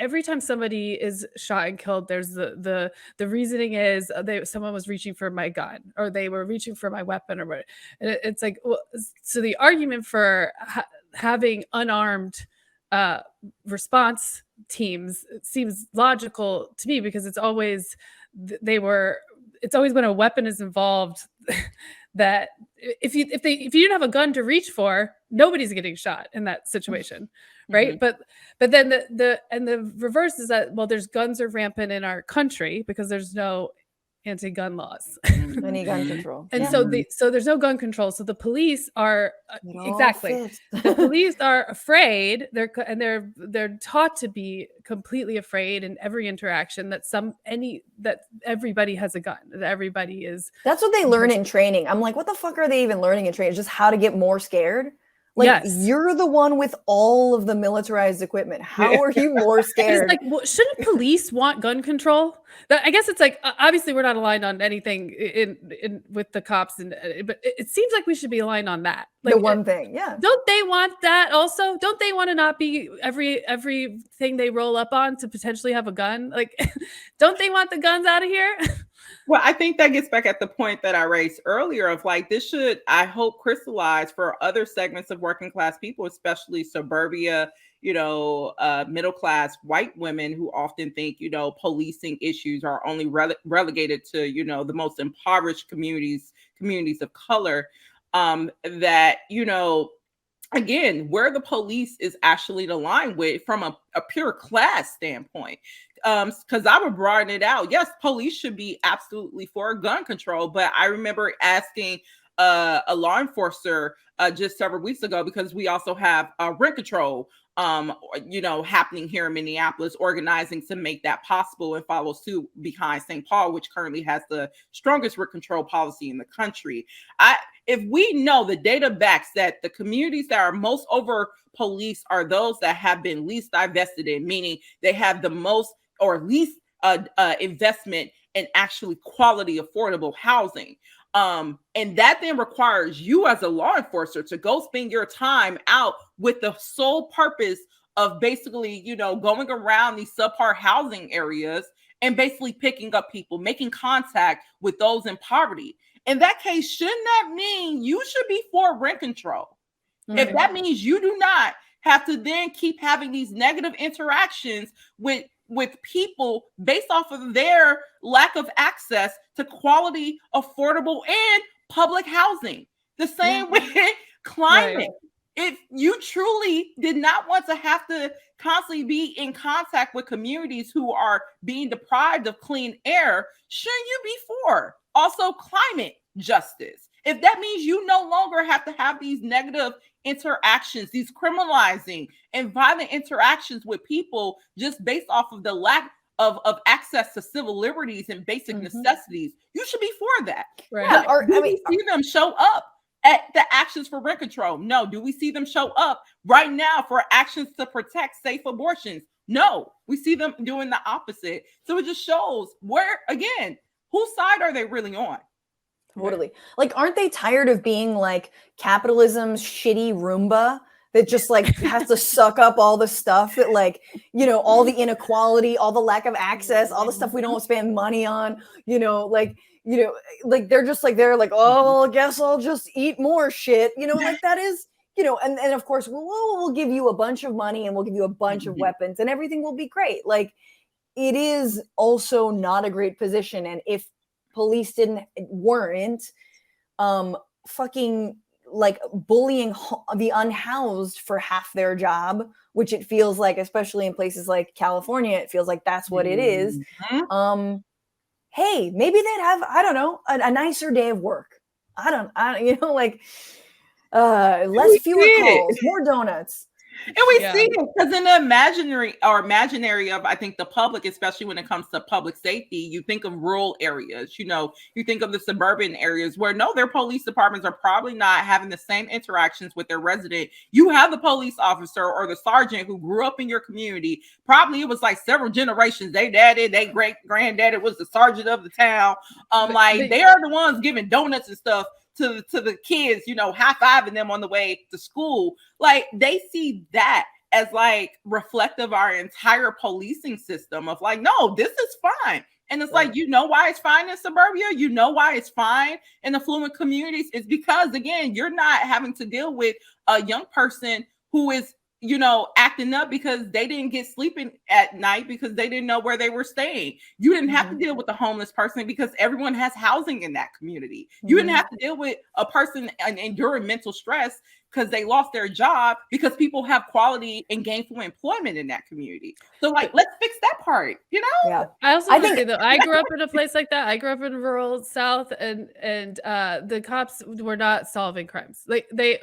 every time somebody is shot and killed, there's the reasoning is someone was reaching for my gun, or they were reaching for my weapon, or what. And it's like, well, so the argument for having unarmed response teams seems logical to me, because it's always when a weapon is involved that if you didn't have a gun to reach for, nobody's getting shot in that situation, right? Mm-hmm. But then the reverse is that, well, there's guns are rampant in our country because there's no anti-gun laws, any gun control, and so there's no gun control. So the police are the police are afraid. They're taught to be completely afraid in every interaction that everybody has a gun. That everybody is. That's what they learn in training. I'm like, what the fuck are they even learning in training? Just how to get more scared. Like, yes. You're the one with all of the militarized equipment. How are you more scared? Like, well, shouldn't police want gun control? I guess it's like, obviously we're not aligned on anything in with the cops, but it seems like we should be aligned on that. Like, the one thing, yeah. Don't they want that also? Don't they want to not be everything they roll up on to potentially have a gun? Like, don't they want the guns out of here? Well, I think that gets back at the point that I raised earlier of like, this should, I hope, crystallize for other segments of working class people, especially suburbia, middle class white women who often think, policing issues are only relegated to, the most impoverished communities of color, that, again, where the police is actually aligned with from a pure class standpoint. Because I would broaden it out. Yes, police should be absolutely for gun control, but I remember asking a law enforcer just several weeks ago, because we also have rent control, happening here in Minneapolis, organizing to make that possible and follow suit behind St. Paul, which currently has the strongest rent control policy in the country. If we know the data backs that the communities that are most over police are those that have been least divested in, meaning they have the most or least investment in actually quality, affordable housing. And that then requires you as a law enforcer to go spend your time out with the sole purpose of basically, going around these subpar housing areas and basically picking up people, making contact with those in poverty. In that case, shouldn't that mean you should be for rent control? Mm-hmm. If that means you do not have to then keep having these negative interactions with people based off of their lack of access to quality, affordable, and public housing. The same with climate. Right. If you truly did not want to have to constantly be in contact with communities who are being deprived of clean air, shouldn't you be for also climate justice? If that means you no longer have to have these negative interactions, these criminalizing and violent interactions with people just based off of the lack of access to civil liberties and basic necessities, you should be for that. Right. Yeah. Do we see them show up at the actions for rent control? No. Do we see them show up right now for actions to protect safe abortions? No. We see them doing the opposite. So it just shows where, again, whose side are they really on? Totally. Like, aren't they tired of being like capitalism's shitty Roomba that just like has to suck up all the stuff that all the inequality, all the lack of access, all the stuff we don't spend money on, like they're just like, oh, I guess I'll just eat more shit, like that is, and of course we'll give you a bunch of money and we'll give you a bunch of weapons and everything will be great. Like, it is also not a great position. And if police weren't fucking like bullying the unhoused for half their job, which it feels like, especially in places like California, it feels like that's what it is. Hey, maybe they'd have, I don't know, a nicer day of work. Fewer calls, more donuts. And we see it because in the imaginary of, I think, the public, especially when it comes to public safety, you think of rural areas, you think of the suburban areas where their police departments are probably not having the same interactions with their resident. You have the police officer or the sergeant who grew up in your community. Probably it was like several generations. They daddy, they great granddaddy was the sergeant of the town. They are the ones giving donuts and stuff to the kids, high-fiving them on the way to school. Like, they see that as like reflective of our entire policing system of like, no, this is fine. And it's like, you know why it's fine in suburbia? You know why it's fine in affluent communities? It's because, again, you're not having to deal with a young person who is, you know, acting up because they didn't get sleeping at night because they didn't know where they were staying. You didn't have to deal with the homeless person because everyone has housing in that community. You didn't have to deal with a person enduring mental stress because they lost their job because people have quality and gainful employment in that community. So like, let's fix that part, you know? Yeah. I also think say, though, I grew up in a place like that. I grew up in rural South, and the cops were not solving crimes. Like they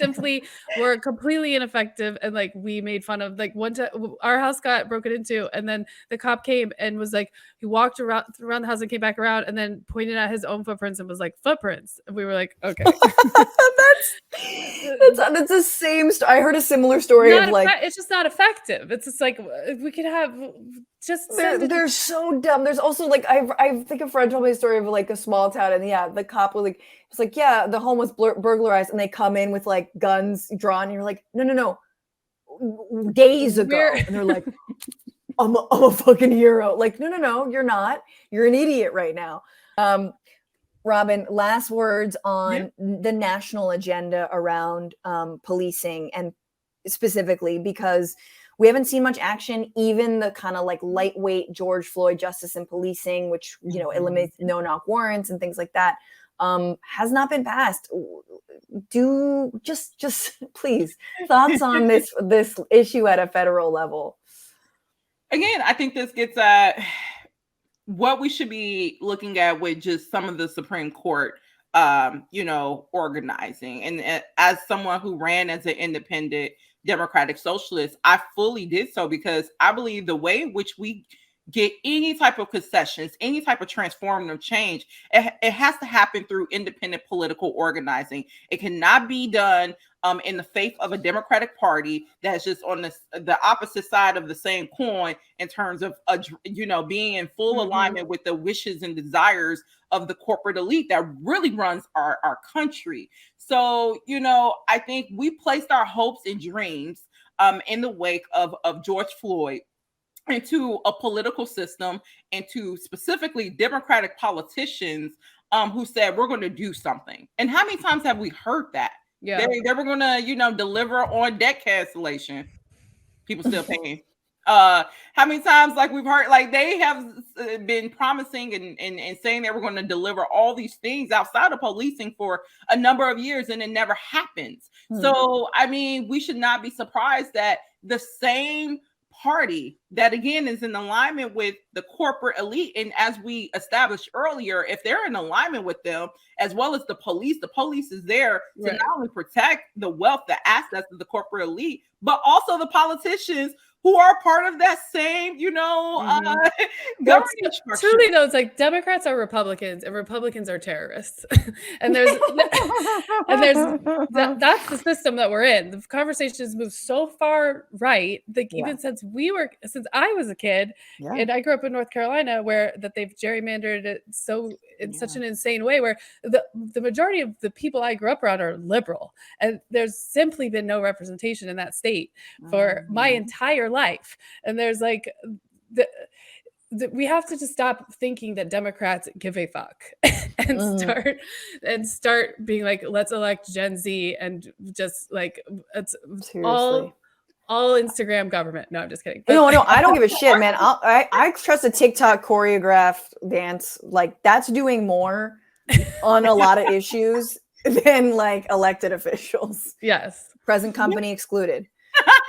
simply were completely ineffective, and like we made fun of. Like one time, our house got broken into, and then the cop came and was like, he walked around the house and came back around, and then pointed at his own footprints and was like, footprints. And we were like, okay. That's the same story. I heard a similar story of like, it's just not effective. It's just like we could have just they're so dumb. There's also like I think a friend told me a story of like a small town, and yeah, the cop was like yeah, the home was burglarized, and they come in with like guns drawn, and you're like, no, days ago, and they're like, I'm a fucking hero. Like, no, you're not. You're an idiot right now. Robin, last words on the national agenda around policing, and specifically because we haven't seen much action, even the kind of like lightweight George Floyd Justice and policing, which, you know, eliminates no-knock warrants and things like that, has not been passed. Do just please thoughts on this issue at a federal level. Again, I think this gets at what we should be looking at with just some of the Supreme Court, you know, organizing. And as someone who ran as an independent Democratic Socialist, I fully did so because I believe the way in which we get any type of concessions, any type of transformative change, it has to happen through independent political organizing. It cannot be done in the faith of a Democratic Party that's just on the opposite side of the same coin in terms of, you know, being in full alignment with the wishes and desires of the corporate elite that really runs our country. So, you know, I think we placed our hopes and dreams in the wake of George Floyd into a political system, into specifically Democratic politicians who said, we're going to do something. And how many times have we heard that? Yeah, they were going to, you know, deliver on debt cancellation. People still paying. How many times like we've heard, like they have been promising and saying they were going to deliver all these things outside of policing for a number of years, and it never happens. So, I mean, we should not be surprised that the same party that again is in alignment with the corporate elite, and as we established earlier, if they're in alignment with them as well as the police is there to not only protect the wealth, the assets of the corporate elite, but also the politicians who are part of that same, you know, government structure. Truly, though, it's like Democrats are Republicans and Republicans are terrorists, and that's the system that we're in. The conversation has moved so far right, like even since I was a kid, and I grew up in North Carolina, where that they've gerrymandered it in such an insane way, where the majority of the people I grew up around are liberal, and there's simply been no representation in that state for my entire life. And there's like we have to just stop thinking that Democrats give a fuck and start being like, let's elect Gen Z, and just like it's all Instagram government. No, I'm just kidding. No, I don't give a shit, man. I trust a TikTok choreographed dance. Like that's doing more on a lot of issues than like elected officials. Yes. Present company excluded.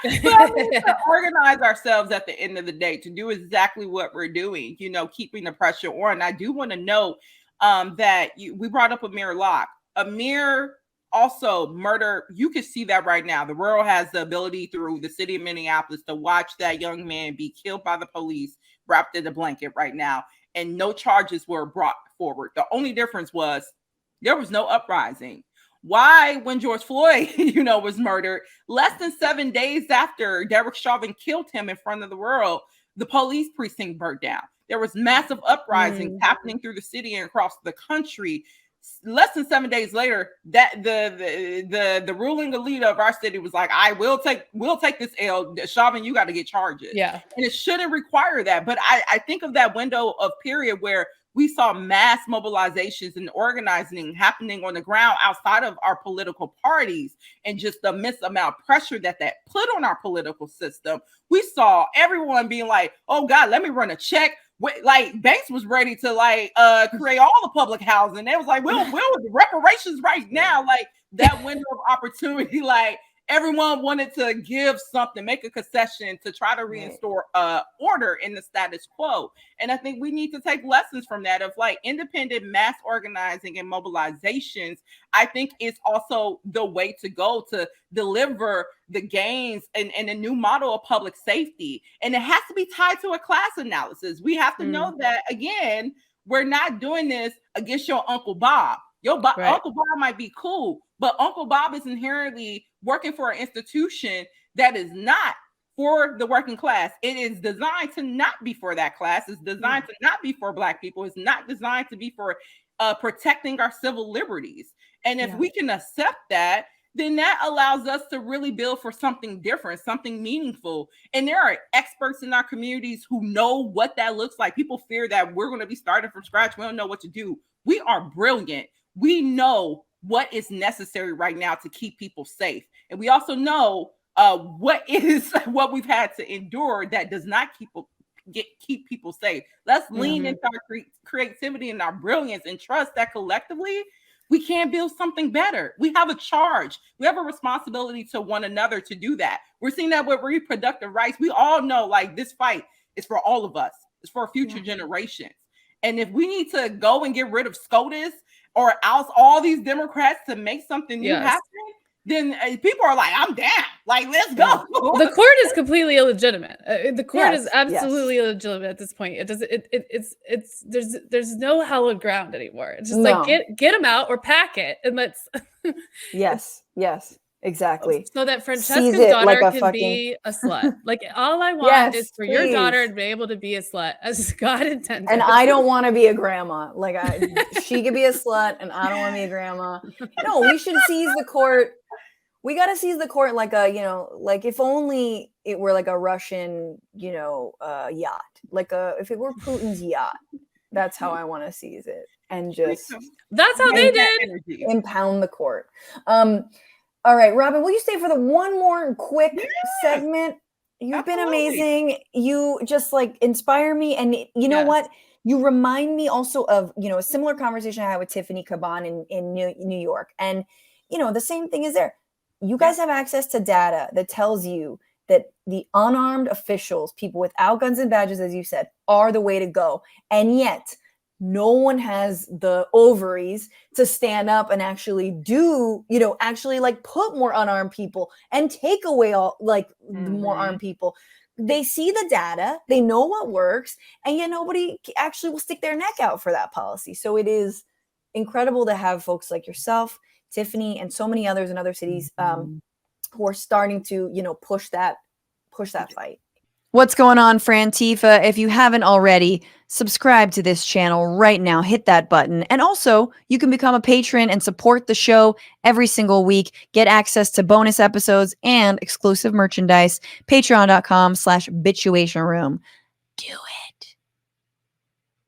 But we need to organize ourselves at the end of the day to do exactly what we're doing, you know, keeping the pressure on. I do want to note that we brought up Amir Locke. Amir also murder. You can see that right now. The world has the ability through the city of Minneapolis to watch that young man be killed by the police, wrapped in a blanket right now. And no charges were brought forward. The only difference was there was no uprising. Why, when George Floyd, you know, was murdered, less than 7 days after Derek Chauvin killed him in front of the world, the police precinct burnt down. There was massive uprisings happening through the city and across the country. less than 7 days later, that the ruling elite of our city was like, we'll take this L. Chauvin, you got to get charges. Yeah. And it shouldn't require that. But I think of that window of period where we saw mass mobilizations and organizing happening on the ground outside of our political parties, and just the immense amount of pressure that put on our political system. We saw everyone being like, oh God, let me run a check. Like Banks was ready to create all the public housing. They was like, we'll the reparations right now. Like that window of opportunity, like everyone wanted to give something, make a concession to try to restore order in the status quo. And I think we need to take lessons from that of like independent mass organizing and mobilizations. I think is also the way to go to deliver the gains and a new model of public safety. And it has to be tied to a class analysis. We have to know that, again, we're not doing this against your Uncle Bob. Uncle Bob might be cool, but Uncle Bob is inherently working for an institution that is not for the working class. It is designed to not be for that class. It's designed to not be for Black people. It's not designed to be for protecting our civil liberties. And if we can accept that, then that allows us to really build for something different, something meaningful. And there are experts in our communities who know what that looks like. People fear that we're going to be starting from scratch. We don't know what to do. We are brilliant. We know what is necessary right now to keep people safe. And we also know what we've had to endure that does not keep people safe. Let's lean into our creativity and our brilliance and trust that collectively we can build something better. We have a charge. We have a responsibility to one another to do that. We're seeing that with reproductive rights. We all know like this fight is for all of us. It's for future generations. And if we need to go and get rid of SCOTUS or oust all these Democrats to make something new happen, then people are like, I'm down. Like, let's go. The court is completely illegitimate. The court is absolutely illegitimate at this point. It doesn't. It's there's no hallowed ground anymore. It's just like get them out or pack it and let's. Yes. Exactly. So that Francesca's daughter can be a slut. Like all I want is for your daughter to be able to be a slut as God intended. And I don't want to be a grandma. Like she could be a slut and I don't want to be a grandma. No, we should seize the court. We got to seize the court like like if only it were like a Russian, yacht. Like if it were Putin's yacht. That's how I want to seize it. And just that's how they did. Impound the court. All right, Robin, will you stay for the one more quick segment? You've been amazing. You just like inspire me. And you know what? You remind me also of, a similar conversation I had with Tiffany Caban in New York. And, the same thing is there. You guys have access to data that tells you that the unarmed officials, people without guns and badges, as you said, are the way to go. And yet no one has the ovaries to stand up and actually do, actually like put more unarmed people and take away all the more armed people. They see the data, they know what works, and yet nobody actually will stick their neck out for that policy. So it is incredible to have folks like yourself, Tiffany, and so many others in other cities who are starting to, push that fight. What's going on, Frantifa? If you haven't already, subscribe to this channel right now. Hit that button. And also, you can become a patron and support the show every single week. Get access to bonus episodes and exclusive merchandise. Patreon.com/Bitchuation Room. Do it.